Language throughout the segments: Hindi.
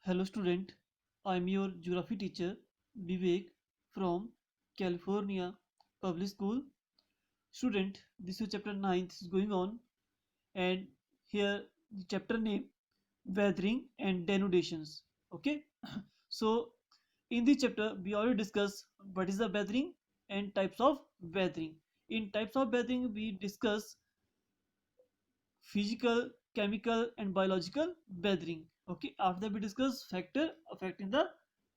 Hello student, I am your geography teacher Vivek from California Public School. Student, this is chapter 9 is going on, and here the chapter name weathering and denudations. Okay, so in this chapter we already discussed what is the weathering and types of weathering. In types of weathering we discuss physical, chemical, and biological weathering. Okay, after that we discuss factor affecting the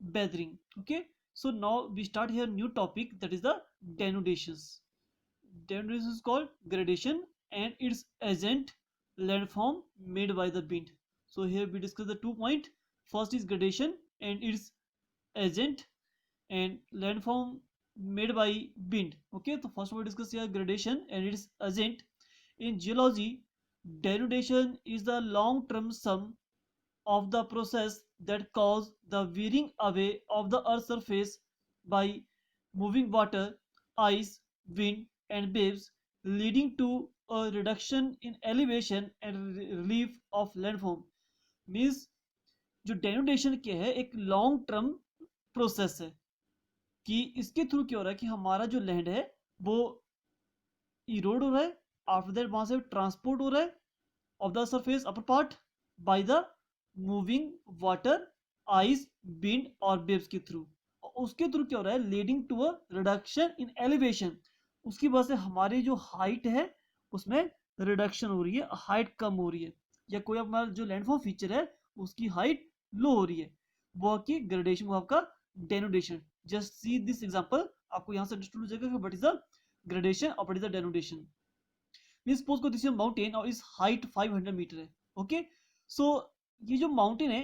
weathering. Okay, so now we start here new topic, that is the denudations. Denudation is called gradation and its agent landform made by the wind. So here we discuss the 2 point. First is gradation and its agent and landform made by wind. Okay, so first we discuss here gradation and its agent. In geology, denudation is the long-term sum of the process that cause the wearing away of the earth's surface by moving water, ice, wind, and waves, leading to a reduction in elevation and relief of landform. Means जो denudation क्या है, एक लॉन्ग टर्म प्रोसेस है कि इसके थ्रू क्या हो रहा है कि हमारा जो लैंड है वो इरोड हो रहा है, आफ्टर दैट वहां से ट्रांसपोर्ट हो रहा है of the surface upper part by the moving water, ice, wind और वेव्स के थ्रू. उसके थ्रू क्या हो रहा है, leading to a reduction in elevation. उसकी वजह से हमारी जो हाइट है उसमें रिडक्शन हो रही है, हाइट कम हो रही है, या कोई हमारा जो लैंडफॉर्म फीचर है उसकी हाइट लो हो रही है, वो आपकी ग्रेडेशन, वो आपका denudation. Just see this example, आपको यहाँ से अंडरस्टूड हो जाएगा कि व्हाट इज द ग्रेडेशन और what is the denudation. Mean suppose को दिस माउंटेन और इस हाइट 500 मीटर है. ओके, सो ये जो माउंटेन है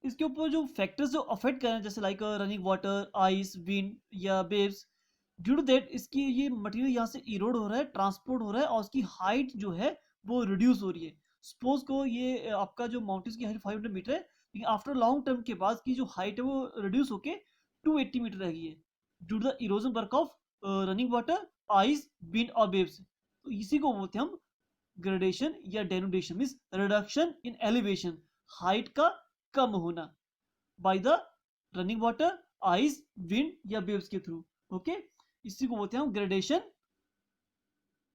इसके ऊपर जो फैक्टर्स जो अफेक्ट कर रहे हैं, जैसे like running water, ice, wind या वेव्स, ड्यू टू दैट इसकी ये मटेरियल यहाँ से इरोड हो रहा है, ट्रांसपोर्ट हो रहा है और उसकी हाइट जो है वो रिड्यूस हो रही है. सपोज को ये आपका जो माउंटेन की हाइट 500 मीटर है, लेकिन आफ्टर लॉन्ग टर्म के बाद की जो हाइट है वो रिड्यूस होके 280 मीटर रह गई है due to the erosion work of running water, ice, wind और वेव्स. तो इसी को बोलते हैं हम ग्रेडेशन या denudation. Means reduction in elevation, height का कम होना by the running water, ice, wind या वेव्स के थ्रू. ओके, इसी को बोलते हैं हम ग्रेडेशन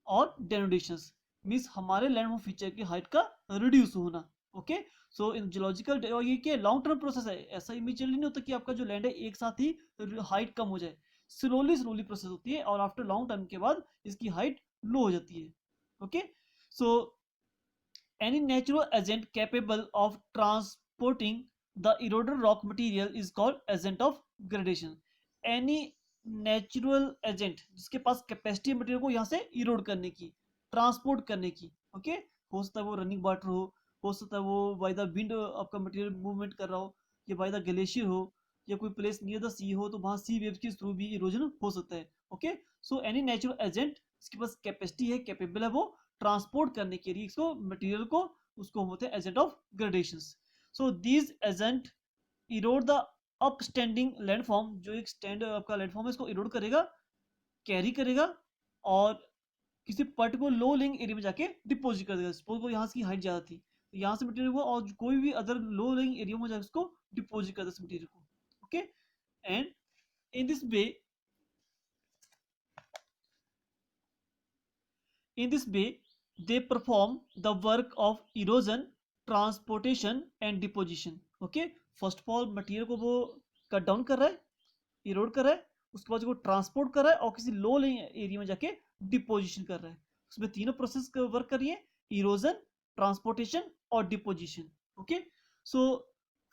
और डेनुडेशन. मीन्स हमारे लैंड फीचर की हाइट का रिड्यूस होना. ओके, सो इन जियोलॉजिकल ये क्या लॉन्ग टर्म प्रोसेस है, ऐसा इमीडिएटली नहीं होता कि आपका जो लैंड है एक साथ ही हाइट कम हो जाए. स्लोली स्लोली प्रोसेस होती है और आफ्टर लॉन्ग टर्म के बाद इसकी हाइट लो हो जाती है. Okay, so any natural agent capable of transporting the eroded rock material is called agent of gradation. Any natural agent जिसके पास कैपेसिटी मटेरियल को यहाँ से इरोड करने की, ट्रांसपोर्ट करने की. ओके, हो सकता है वो रनिंग वाटर हो सकता है वो बाय द विंड आपका मटेरियल मूवमेंट कर रहा हो, या बाय द ग्लेशियर हो, या कोई प्लेस नियर द सी हो तो वहाँ सी वेव्स के थ्रू भी इरोजन हो सकता है. Okay, so any natural agent जिसके पास कैपेसिटी है, कैपेबल है वो ट्रांसपोर्ट करने के लिए इसको मटेरियल को, उसको होते हैं agent of gradations. So these agent Erode the upstanding landform. जो एक स्टैंड आपका लैंडफॉर्म है इसको इरोड करेगा, कैरी करेगा और किसी पर्टिकुलर लो लिंग एरिया में जाके डिपोजिट कर देगा. सपोज को यहाँ की हाइट ज्यादा थी तो यहाँ से मटेरियल हुआ और कोई भी अदर लो लिंग एरिया में जाकर उसको डिपोजिट कर दे मटेरियल को. Okay, and in this way they perform the work of erosion, transportation and deposition. Okay, first of all material को वो कट डाउन कर रहा है, इरोड कर रहा है, उसके बाद वो ट्रांसपोर्ट कर रहा है और किसी लो एरिया में जाके डिपोजिशन कर रहा है. उसमें तीनों प्रोसेस वर्क कर रही है, इरोजन, ट्रांसपोर्टेशन और deposition. Okay, so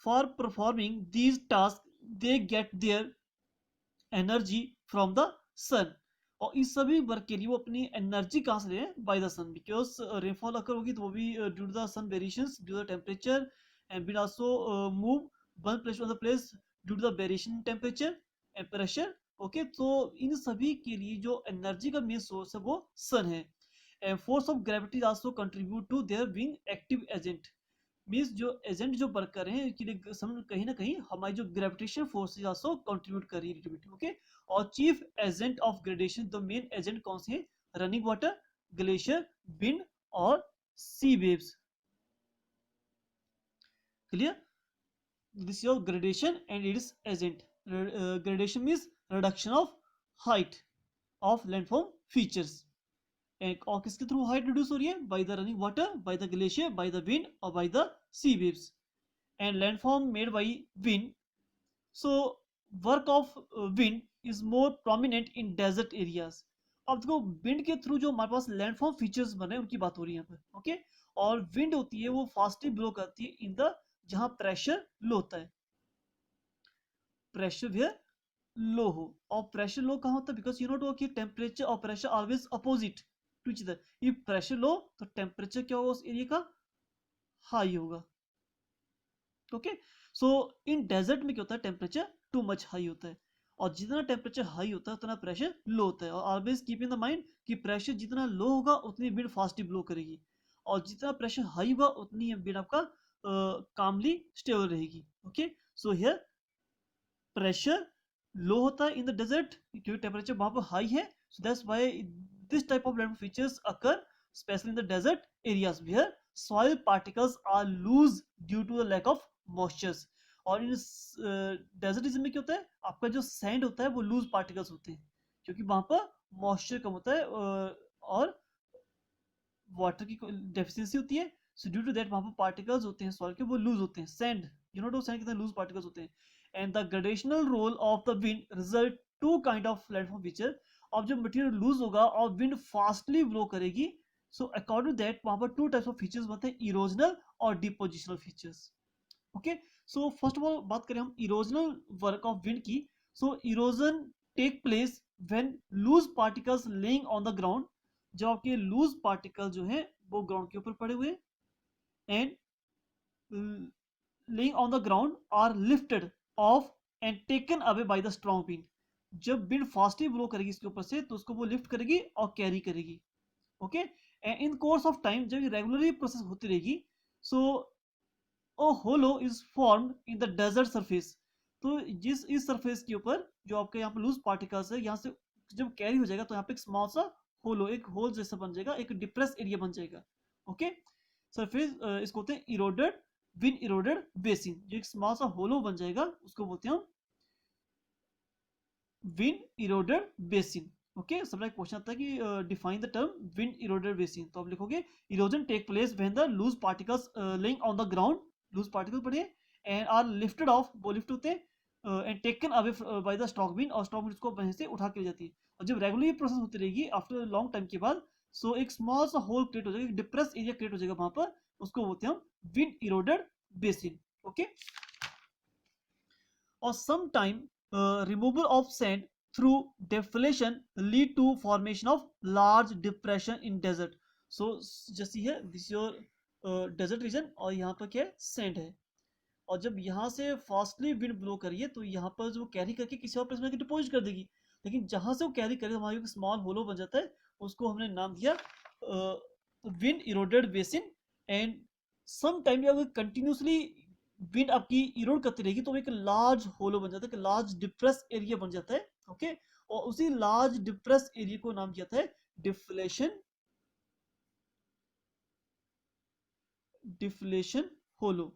for performing these task they get their energy from the sun. और इस सभी वर्क के लिए वो अपनी एनर्जी कहाँ से ले रहे हैं, by the sun. Because rainfall occur होगी तो वो भी due to the sun variations, due to the temperature, and will also move one place to other place due to the variation in temperature and pressure. Okay, तो इन सभी के लिए जो एनर्जी का मेन सोर्स है वो सन है. And force of gravity also contribute to their being active agent. Means जो एजेंट जो वर्क कर रहे हैं इसके लिए कहीं ना कहीं हमारी जो ग्रेविटेशन फोर्स है आल्सो कंट्रीब्यूट कर रही है. ओके, और chief agent of gradation, the main agent कौन से हैं, रनिंग वाटर, ग्लेशियर, विंड और सी waves. Clear? This is your gradation and its agent. Gradation means reduction of height of landform features. और किसके थ्रू हाइट रिड्यूस हो रही है? By the running water, by the glacier, by the wind और by the sea waves. And landform made by wind. So work of wind is more prominent in desert areas. अब देखो विंड के थ्रू जो हमारे पास लैंडफॉर्म फीचर्स बने उनकी बात हो रही है यहाँ पर. ओके, और विंड होती है वो फास्टली ब्लो करती है इन द जहां प्रेशर लो होता है. प्रेशर वेयर लो हो. और प्रेशर लो कहाँ होता है? बिकॉज यू नो कि टेम्परेचर और pressure always opposite to each other. ये प्रेशर लो तो टेम्परेचर क्या होगा उस एरिया का? हाई होगा. ओके, सो इन डेजर्ट में क्या होता है? टेम्परेचर टू मच हाई होता है. और जितना टेम्परेचर हाई होता है उतना प्रेशर लो होता है. और always keep in the mind कि प्रेशर जितना लो होगा उतनी विंड फास्टली ब्लो करेगी, और जितना प्रेशर हाई होगा उतनी विंड आपका कामली स्टेबल रहेगी. Okay, so here pressure low होता है इन द डेजर्ट क्योंकि टेम्परेचर वहां पर हाई है. So that's why this type of land features occur specially in the desert areas where soil particles are loose due to the lack of moistures. और इन डेजर्ट रीजन में क्या होता है? आपका जो सैंड होता है वो लूज पार्टिकल्स होते हैं क्योंकि वहां पर मॉइस्चर कम होता है और वाटर की डेफिशिएंसी होती है. सो ड्यू टू दैट वहां पर पार्टिकल्स होते हैं सॉइल के वो लूज होते हैं. सैंड, यू नो सैंड कितने लूज पार्टिकल्स होते हैं. And the gradational role of the wind result two kind of landform feature. अब जब मटेरियल लूज होगा और विंड फास्टली ब्लो करेगी, सो अकॉर्डिंग टू दैट वहां पर टू टाइप्स ऑफ फीचर्स बनते हैं, इरोजनल और depositional features. Okay, so first of all बात करें हम इरोजनल वर्क ऑफ विंड की. So erosion take place when loose particles laying on the ground. जब आपके लूज पार्टिकल जो है वो ग्राउंड के ऊपर पड़े हुए and laying on the ground are lifted off and taken away by the strong wind. जब विंड फास्टली ब्लो करेगी इसके ऊपर से तो उसको वो लिफ्ट करेगी और कैरी करेगी. Okay, in course of time जब ये रेगुलरली प्रोसेस होती रहेगी, so a hollow is formed in the desert surface. तो जिस इस सरफेस के ऊपर जो आपके यहाँ पे लूज पार्टिकल्स है यहाँ से जब कैरी हो जाएगा तो यहाँ पे एक स्मॉल सा होलो, एक होल जैसा बन जाएगा, एक डिप्रेस एरिया बन जाएगा. ओके, सरफेस इसको बोलते हैं इरोडेड विंड इरोडेड बेसिन. जो एक स्मॉल सा होलो बन जाएगा उसको बोलते हैं हम विंड इरोडेड बेसिन. ओके, सब एक क्वेश्चन आता है कि define the term wind eroded basin. तो आप लिखोगे erosion take place when the loose particles laying on the ground, loose particle पड़े एंड आर लिफ्टेड ऑफ, वो लिफ्ट होते हैं and taken away by the stock wind, और स्टॉक विंड उसको वहीं से उठा के ले जाती है. और जब रेगुलरली प्रोसेस होती रहेगी आफ्टर लॉन्ग टाइम के बाद, सो एक स्मॉल सा होल क्रिएट हो जाएगा, एक डिप्रेस एरिया क्रिएट हो जाएगा वहां पर, उसको बोलते हैं हम विंड इरोडेड बेसिन. ओके, और some time removal of sand through deflation lead to formation of large depression in desert. So जैसी है this is your desert region और यहाँ पर क्या है? सैंड है. और जब यहाँ से फास्टली विंड ब्लो करिए तो यहाँ पर जो कैरी करके किसी और प्लेस में डिपोजिट कर देगी. लेकिन जहाँ से वो कैरी करे हमारे एक स्मॉल होलो बन जाता है, उसको हमने नाम दिया wind eroded basin. And some time अगर कंटिन्यूसली विंड आपकी इरोड करती रहेगी तो एक लार्ज होलो बन जाता है, लार्ज डिप्रेस एरिया बन जाता है. ओके, और उसी लार्ज डिप्रेस एरिया को नाम दिया था डिफ्लेशन, डिफ्लेशन होलो.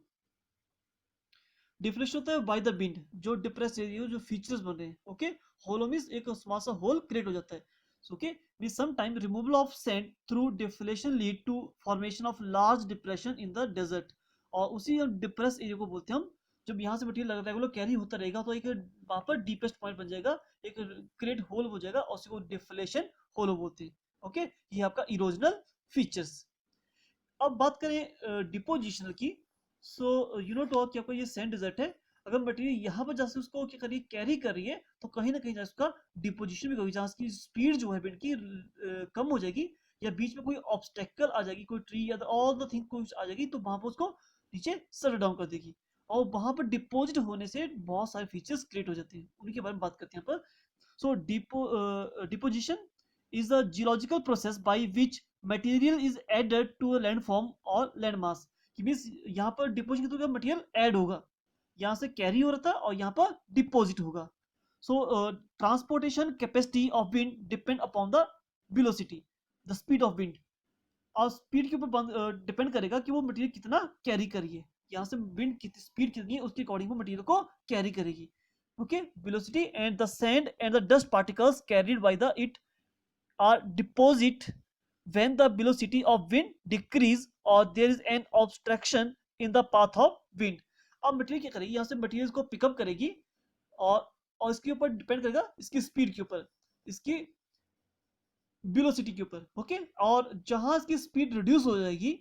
डिफ्लेशन होता है बाय द विंड, जो डिप्रेस एरिया जो फीचर्स बन रहे हैं. ओके, होलो मींस एक स्मॉल सा होल क्रिएट हो जाता है. Okay, we some time removal of sand through deflation lead to formation of large depression in the desert. और उसी डिप्रेस एरिया को बोलते हैं हम, जब यहाँ से मटेरियल रेगुलर कैरी होता रहेगा तो एक वहां पर डीपेस्ट पॉइंट बन जाएगा, एक क्रिएट होल हो जाएगा और उसी को डिफ्लेशन होलो बोलते हैं. ओके, ये आपका इरोजनल फीचर्स. अब बात करें डिपोजिशनल की. सो यू नो टॉक कि आपका ये सैंड डेजर्ट है, अगर मटेरियल यहाँ पर जैसे उसको क्या करिए कैरी कर रही है तो कहीं ना कहीं उसका डिपोजिशन भी होगी, जहाँ की स्पीड जो है विंड की कम हो जाएगी, या बीच में कोई ऑब्स्टेकल आ जाएगी, कोई ट्री या ऑल द थिंग कुछ आ जाएगी तो वहां पर उसको नीचे सर डाउन कर देगी. और वहां पर डिपोजिट होने से बहुत सारे फीचर्स क्रिएट हो जाते हैं, उनके बारे में बात करते हैं यहाँ पर. So deposition is a geological process by which material is added to a landform और लैंड मास. कि मींस यहाँ पर डिपोजिट के थ्रू मटेरियल ऐड होगा, यहाँ से कैरी हो रहा था और यहाँ पर डिपोजिट होगा. So transportation capacity of wind depend upon the velocity, the speed of wind. और स्पीड के ऊपर डिपेंड करेगा कि वो मटेरियल कितना कैरी करिए. यहाँ से विंड की स्पीड कितनी है उसके अकॉर्डिंग वो मटेरियल को कैरी करेगी. Okay, velocity and the sand and the dust particles carried by the it are deposit when the velocity of wind decrease or there is an obstruction in the path of wind. अब मटेरियल क्या करेगी, यहाँ से मटेरियल को पिकअप करेगी और इसके ऊपर डिपेंड करेगा इसकी स्पीड के ऊपर, इसकी वेलोसिटी के ऊपर. ओके, और जहां इसकी स्पीड रिड्यूस हो जाएगी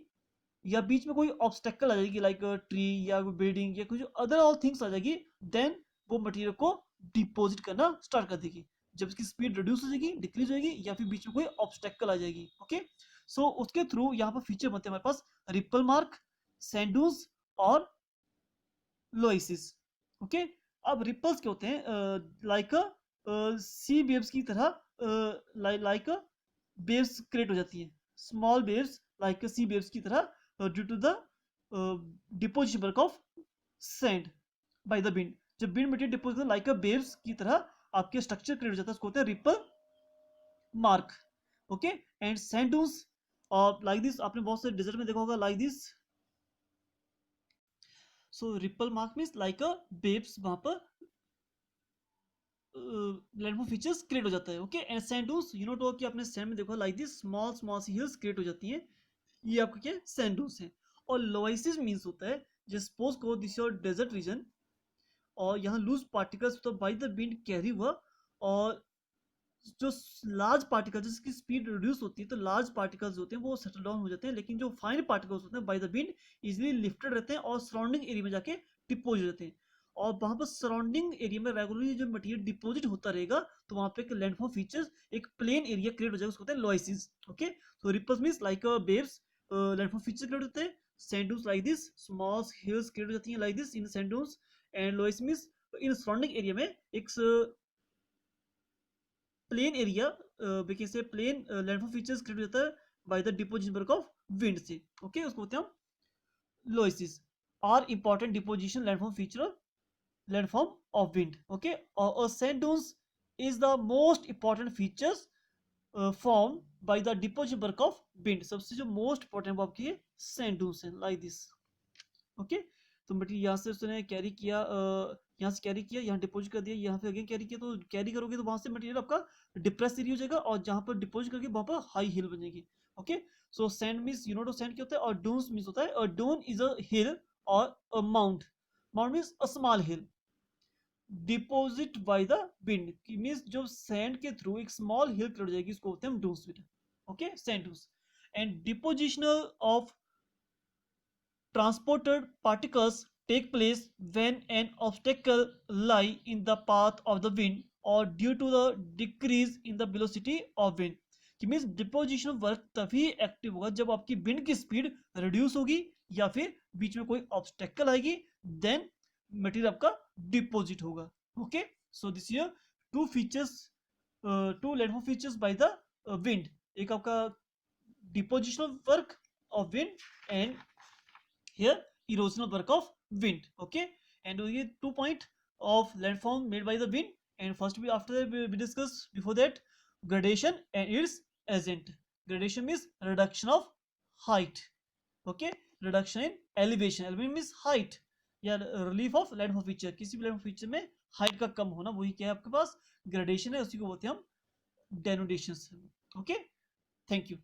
या बीच में कोई ऑब्स्टेकल आ जाएगी लाइक ट्री या बिल्डिंग या कुछ अदर ऑल थिंग्स आ जाएगी, देन वो मटेरियल को डिपॉजिट करना स्टार्ट कर देगी. जब इसकी स्पीड रिड्यूस हो जाएगी, डिक्रीज हो जाएगी या फिर बीच में कोई ऑब्स्टेकल आ जाएगी. ओके, सो उसके थ्रू यहाँ पर फीचर बनते हैं हमारे पास रिपल मार्क, सैंड-ड्यून्स और लोइसिस. ओके, अब रिपल्स क्या होते हैं, लाइक सी वेव्स की तरह, लाइक वेव्स क्रिएट हो जाती हैं, small waves like sea waves की तरह due to the deposition work of sand by the wind. जब विंड मटेरियल डिपोजिट करता है लाइक वेव्स की तरह आपके स्ट्रक्चर क्रिएट हो जाता है, उसको होता है ripple mark. Okay, and sand dunes और लाइक दिस, आपने बहुत से डेजर्ट में देखा होगा like this. So ripple mark means like a waves, वहां पर लैंडफॉर्म फीचर्स क्रिएट हो जाता है. Okay, and sand dunes, you know to कि आपने सैंड में देखा like this small small sea hills create हो जाती हैं, ये आपका क्या सैंड ड्यून्स है. और लोइसिस मींस होता है जस्ट सपोज को दिस योर डेजर्ट रीजन और यहाँ लूज पार्टिकल्स तो बाय द विंड कैरी हुआ और जो लार्ज पार्टिकल्स जिसकी स्पीड रिड्यूस होती है तो लार्ज पार्टिकल्स होते हैं वो सेटल डाउन हो जाते हैं, लेकिन जो फाइन पार्टिकल्स होते हैं by the wind easily lifted रहते हैं और सराउंडिंग एरिया में जाके डिपोजिट रहते हैं. और वहां पर सराउंडिंग एरिया में रेगुलरली जो मटेरियल डिपोजिट होता रहेगा तो वहां पे एक लैंडफॉर्म फीचर्स एक प्लेन एरिया क्रिएट हो जाएगा, उसको होता है loesses. Okay, so ripples means like waves, landform features create होते हैं. Sand dunes like this small hills create हो जाती हैं like this in sand dunes. And loess means in surrounding area में एक plain area, we can say plain landform features create हो जाता है by the deposition work of wind से. ओके, उसको होते हैं हम loesses. Are important deposition landform feature landform of wind. Okay, sand dunes is the most important features formed by the deposition work of wind. सबसे जो most important वो आपकी sand dunes है like this. Okay, तो मटेरियल यहाँ से उसने कैरी किया, यहाँ से कैरी किया, यहाँ डिपोजिट कर दिया, यहाँ पे अगेन कैरी किया, तो कैरी करोगे तो वहां से मटेरियल आपका डिप्रेस एरिया हो जाएगा और जहाँ पर डिपोजिट करके वहां पर हाई हिल बनेगी. Okay, so sand means you know to sand क्या होता है और डून्स मींस होता है डून इज अ हिल और a mount. Mount means a small hill deposit by the wind means जो सैंड के थ्रू एक स्मॉल हिल क्रिएट हो जाएगी, उसको होते हैं dunes. Okay, sand dunes. And deposition of transported particles take place when an obstacle lie in the path of the wind or due to the decrease in the velocity of wind. कि मीन्स डिपोजिशन वर्क तभी एक्टिव होगा जब आपकी विंड की स्पीड रिड्यूस होगी या फिर बीच में कोई ऑब्स्टेकल आएगी, देन मटेरियल आपका डिपोजिट होगा. Okay, so this year to features, to landform features by the wind, एक आपका depositional work of wind and here erosional work of wind. Okay, and we get 2 point of landform made by the wind, and first we after that we discuss before that gradation and its agent. Gradation means reduction of height. Okay, reduction in elevation. Elevation means height या relief of landform feature. किसी भी landform feature में height का कम होना वही क्या है आपके पास gradation है, उसी को बोलते हैं हम denudations. Okay, thank you.